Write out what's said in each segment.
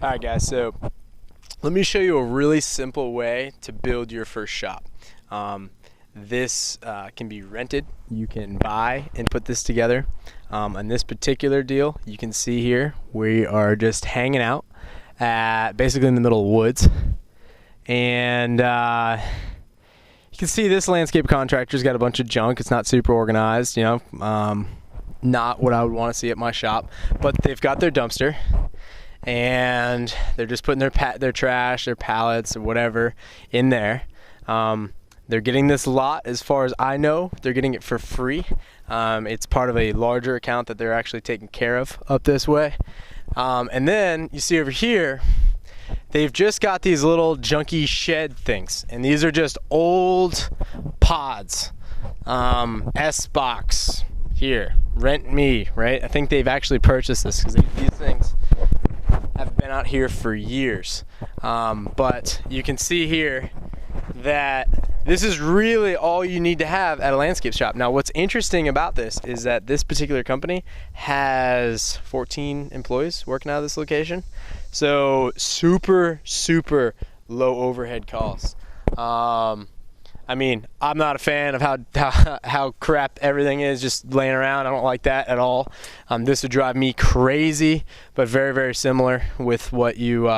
Alright guys, so let me show you a really simple way to build your first shop. This can be rented. You can buy and put this together. On this particular deal, you can see here we are just hanging out at basically in the middle of the woods, and you can see this landscape contractor's got a bunch of junk. It's not super organized, you know, not what I would want to see at my shop, but they've got their dumpster and they're just putting their trash, their pallets or whatever in there. They're getting this lot, as far as I know, they're getting it for free. It's part of a larger account that they're actually taking care of up this way. And then you see over here, they've just got these little junky shed things, and these are just old pods. S-Box here, rent me, right? I think they've actually purchased this because these things have been out here for years. But you can see here that this is really all you need to have at a landscape shop. Now what's interesting about this is that this particular company has 14 employees working out of this location. So super low overhead costs. I mean, I'm not a fan of how crap everything is just laying around. I don't like that at all. This would drive me crazy, but very similar with what you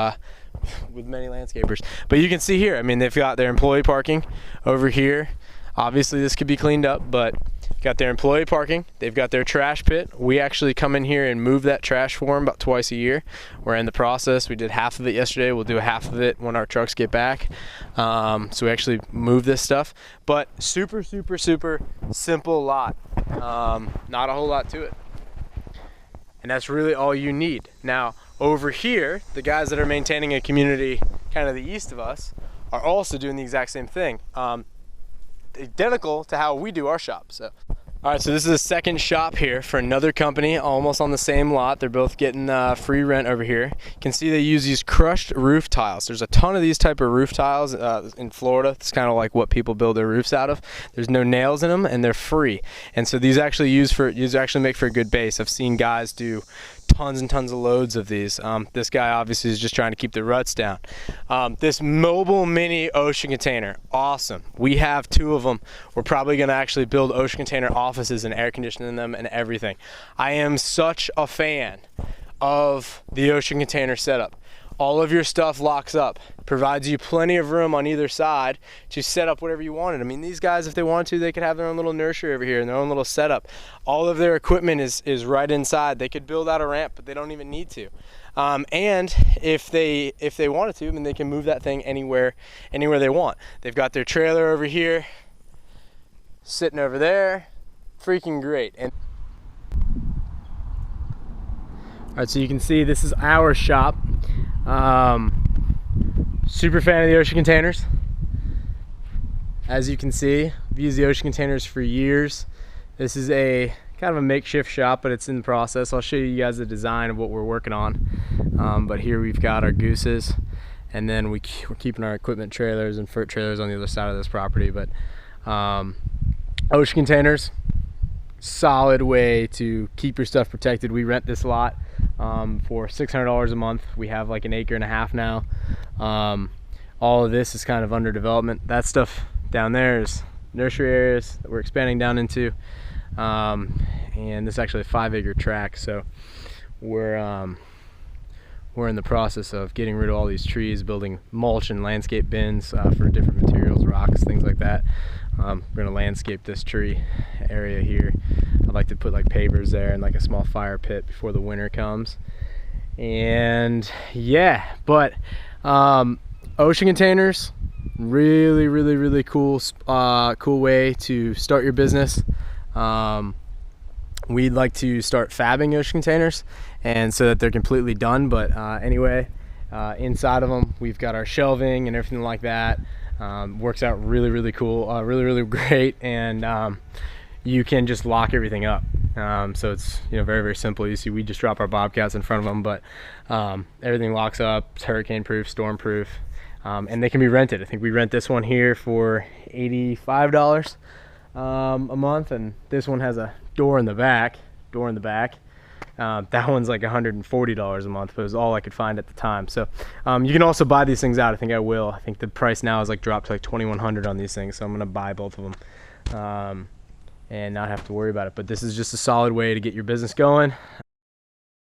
with many landscapers. But you can see here, I mean, they've got their employee parking over here. Obviously this could be cleaned up, but got their employee parking. They've got their trash pit. We actually come in here and move that trash for them about twice a year. We're in the process. We did half of it yesterday. We'll do half of it when our trucks get back. So we actually move this stuff, but super simple lot. Not a whole lot to it. And that's really all you need. Now over here, the guys that are maintaining a community kind of the east of us are also doing the exact same thing. Identical to how we do our shop. So, all right, so this is a second shop here for another company, almost on the same lot. They're both getting free rent over here. You can see they use these crushed roof tiles. There's a ton of these type of roof tiles in Florida. It's kind of like what people build their roofs out of. There's no nails in them, and they're free. And so these actually make for a good base. I've seen guys do tons and tons of loads of these. This guy obviously is just trying to keep the ruts down. This mobile mini ocean container, awesome. We have 2 of them. We're probably going to actually build ocean container offices and air conditioning them and everything. I am such a fan of the ocean container setup. All of your stuff locks up, provides you plenty of room on either side to set up whatever you wanted. I mean, these guys, if they wanted to, they could have their own little nursery over here and their own little setup. All of their equipment is right inside. They could build out a ramp, but they don't even need to. And if they wanted to, I mean, they can move that thing anywhere they want. They've got their trailer over here, sitting over there, freaking great. And all right, so you can see this is our shop. Super fan of the ocean containers. As you can see, I've used the ocean containers for years. This is a kind of a makeshift shop, but it's in the process. I'll show you guys the design of what we're working on. But here we've got our gooses, and then we're keeping our equipment trailers and fruit trailers on the other side of this property. But ocean containers, solid way to keep your stuff protected. We rent this lot for $600 a month. We have like 1.5 acres now. All of this is kind of under development. That stuff down there is nursery areas that we're expanding down into, and this is actually a 5-acre tract. So we're in the process of getting rid of all these trees, building mulch and landscape bins for different materials, rocks, things like that. We're gonna landscape this tree area here. I'd like to put like pavers there and like a small fire pit before the winter comes. And yeah, but ocean containers, really cool way to start your business. We'd like to start fabbing ocean containers, and so that they're completely done. But anyway, inside of them we've got our shelving and everything like that. Works out really cool, really great, and you can just lock everything up. So it's, you know, very simple. You see, we just drop our bobcats in front of them, but everything locks up. It's hurricane proof, storm proof, and they can be rented. I think we rent this one here for $85 a month, and this one has a door in the back, That one's like $140 a month, but it was all I could find at the time. So you can also buy these things out. I think I will. I think the price now is like dropped to like $2,100 on these things, so I'm gonna buy both of them and not have to worry about it. But this is just a solid way to get your business going.